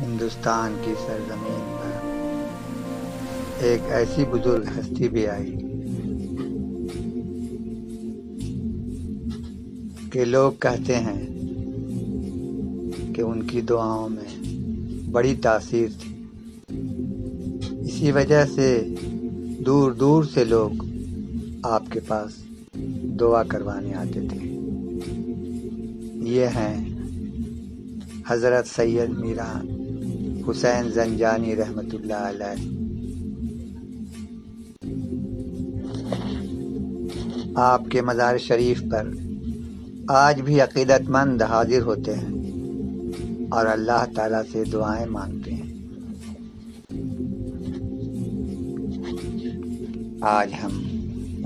ہندوستان کی سرزمین پر ایک ایسی بزرگ ہستی بھی آئی کہ لوگ کہتے ہیں کہ ان کی دعاؤں میں بڑی تاثیر تھی. اسی وجہ سے دور دور سے لوگ آپ کے پاس دعا کروانے آتے تھے. یہ ہیں حضرت سید میرا حسین زنجانی رحمۃ اللہ علیہ. آپ کے مزار شریف پر آج بھی عقیدت مند حاضر ہوتے ہیں اور اللہ تعالیٰ سے دعائیں مانگتے ہیں. آج ہم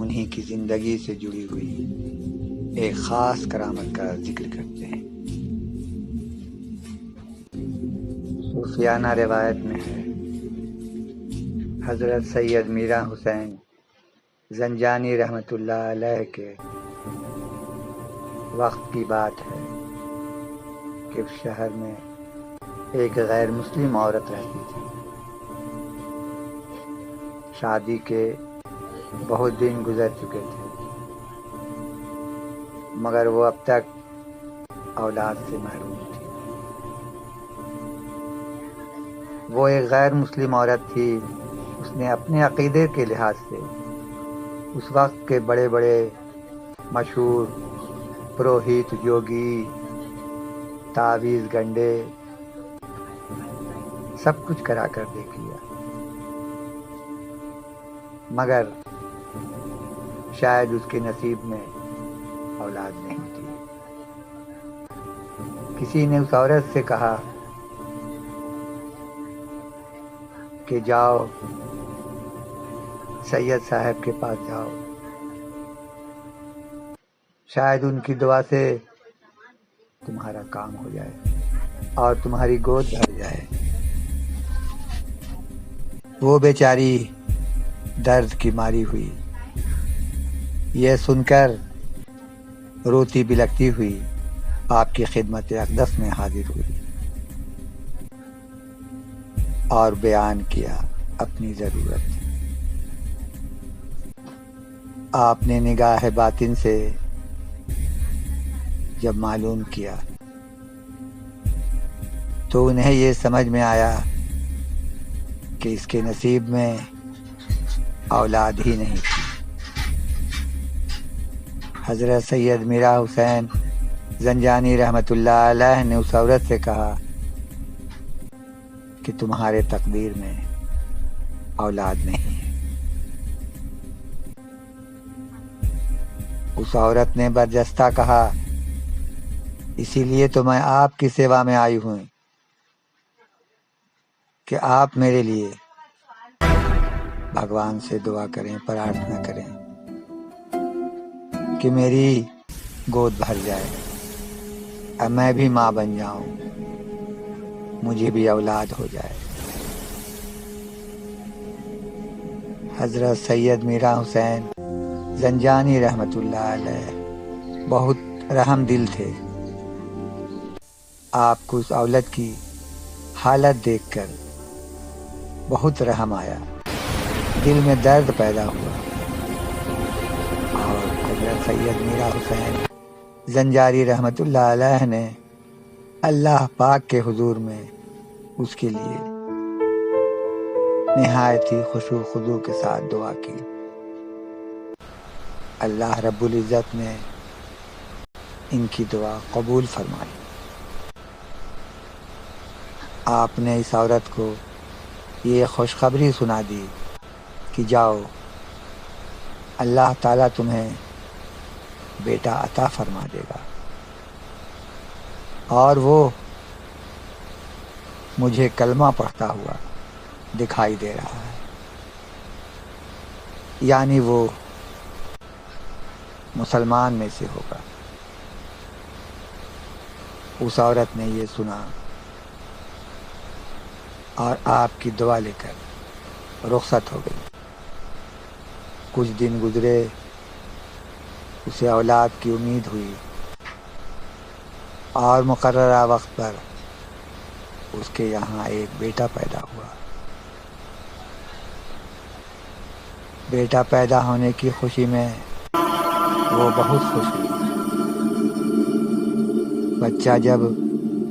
انہی کی زندگی سے جڑی ہوئی ایک خاص کرامت کا ذکر کرتے ہیں. صوفیانہ روایت میں ہے حضرت سید میرا حسین زنجانی رحمۃ اللہ علیہ کے وقت کی بات ہے کہ اس شہر میں ایک غیر مسلم عورت رہتی تھی. شادی کے بہت دن گزر چکے تھے مگر وہ اب تک اولاد سے محروم تھی. وہ ایک غیر مسلم عورت تھی. اس نے اپنے عقیدے کے لحاظ سے اس وقت کے بڑے بڑے مشہور پروہیت یوگی تعویذ گنڈے سب کچھ کرا کر دیکھ لیا مگر شاید اس کے نصیب میں اولاد نہیں تھی. کسی نے اس عورت سے کہا کہ جاؤ سید صاحب کے پاس جاؤ، شاید ان کی دعا سے تمہارا کام ہو جائے اور تمہاری گود بھر جائے. وہ بیچاری درد کی ماری ہوئی یہ سن کر روتی بلکتی ہوئی آپ کی خدمت اقدس میں حاضر ہوئی اور بیان کیا اپنی ضرورت. آپ نے نگاہ باطن سے جب معلوم کیا تو انہیں یہ سمجھ میں آیا کہ اس کے نصیب میں اولاد ہی نہیں تھی. حضرت سید میرا حسین زنجانی رحمۃ اللہ علیہ نے اس عورت سے کہا کہ تمہارے تقدیر میں اولاد نہیں ہے. اس عورت نے برجستہ کہا اسی لیے تو میں آپ کی سیوا میں آئی ہوں کہ آپ میرے لیے بھگوان سے دعا کریں، پرارتھنا کریں کہ میری گود بھر جائے، اب میں بھی ماں بن جاؤں، مجھے بھی اولاد ہو جائے. حضرت سید میرا حسین زنجانی رحمۃ اللہ علیہ بہت رحم دل تھے. آپ کو اس اولاد کی حالت دیکھ کر بہت رحم آیا، دل میں درد پیدا ہوا اور حضرت سید میرا حسین زنجانی رحمۃ اللہ علیہ نے اللہ پاک کے حضور میں اس کے لیے نہایت ہی خشوع خضوع کے ساتھ دعا کی. اللہ رب العزت نے ان کی دعا قبول فرمائی. آپ نے اس عورت کو یہ خوشخبری سنا دی کہ جاؤ اللہ تعالیٰ تمہیں بیٹا عطا فرما دے گا اور وہ مجھے کلمہ پڑھتا ہوا دکھائی دے رہا ہے، یعنی وہ مسلمان میں سے ہوگا. اس عورت نے یہ سنا اور آپ کی دعا لے کر رخصت ہو گئی. کچھ دن گزرے، اسے اولاد کی امید ہوئی اور مقررہ وقت پر اس کے یہاں ایک بیٹا پیدا ہوا۔ بیٹا پیدا ہونے کی خوشی میں وہ بہت خوش ہوئی۔ بچہ جب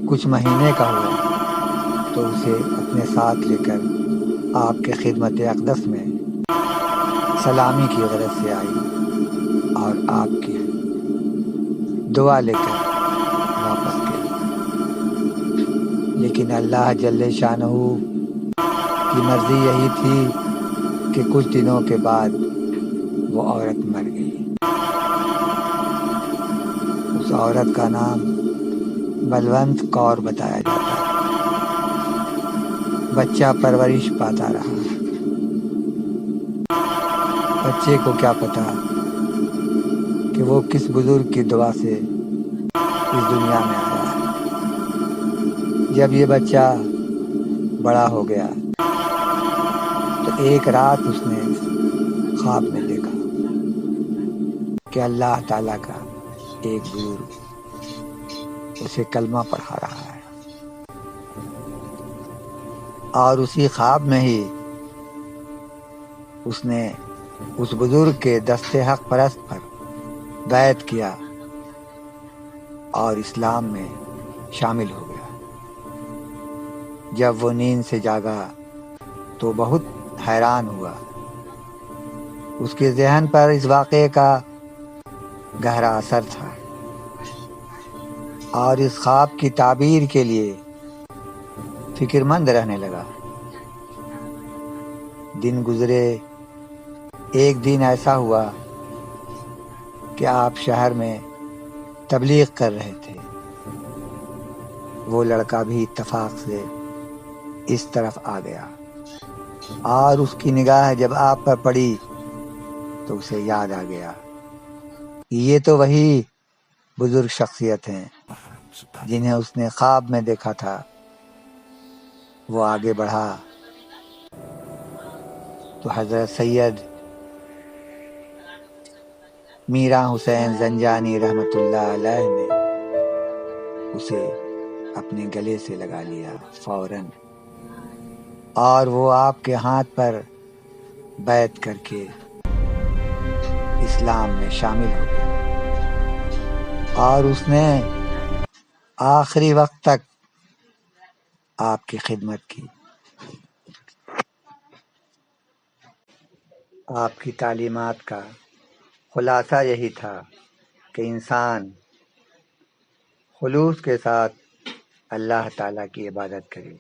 کچھ مہینے کا ہوا تو اسے اپنے ساتھ لے کر آپ کے خدمت اقدس میں سلامی کی غرض سے آئی اور آپ کی دعا لے کر واپس گئی۔ لیکن اللہ جل شانہ کی مرضی یہی تھی کہ کچھ دنوں کے بعد وہ عورت مر گئی۔ اس عورت کا نام بلونت کور بتایا جاتا ہے۔ بچہ پرورش پاتا رہا۔ بچے کو کیا پتا کہ وہ کس بزرگ کی دعا سے اس دنیا میں آیا ہے۔ جب یہ بچہ بڑا ہو گیا تو ایک رات اس نے خواب میں دیکھا کہ اللہ تعالیٰ کا ایک بزرگ اسے کلمہ پڑھا رہا ہے، اور اسی خواب میں ہی اس نے اس بزرگ کے دست حق پرست پر بیعت کیا اور اسلام میں شامل ہو گیا۔ جب وہ نیند سے جاگا تو بہت حیران ہوا۔ اس کے ذہن پر اس واقعے کا گہرا اثر تھا اور اس خواب کی تعبیر کے لیے فکر مند رہنے لگا۔ دن گزرے، ایک دن ایسا ہوا کہ آپ شہر میں تبلیغ کر رہے تھے۔ وہ لڑکا بھی اتفاق سے اس طرف آ گیا اور اس کی نگاہ جب آپ پر پڑی تو اسے یاد آ گیا، یہ تو وہی بزرگ شخصیت ہیں جنہیں اس نے خواب میں دیکھا تھا۔ وہ آگے بڑھا تو حضرت سید میرا حسین زنجانی رحمت اللہ علیہ نے اسے اپنے گلے سے لگا لیا فوراً، اور وہ آپ کے ہاتھ پر بیعت کر کے اسلام میں شامل ہو گیا، اور اس نے آخری وقت تک آپ کی خدمت کی۔ آپ کی تعلیمات کا خلاصہ یہی تھا کہ انسان خلوص کے ساتھ اللہ تعالیٰ کی عبادت کرے،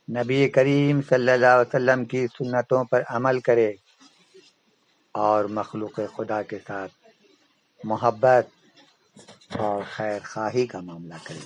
نبی کریم صلی اللہ علیہ وسلم کی سنتوں پر عمل کرے اور مخلوق خدا کے ساتھ محبت اور خیر خواہی کا معاملہ کرے۔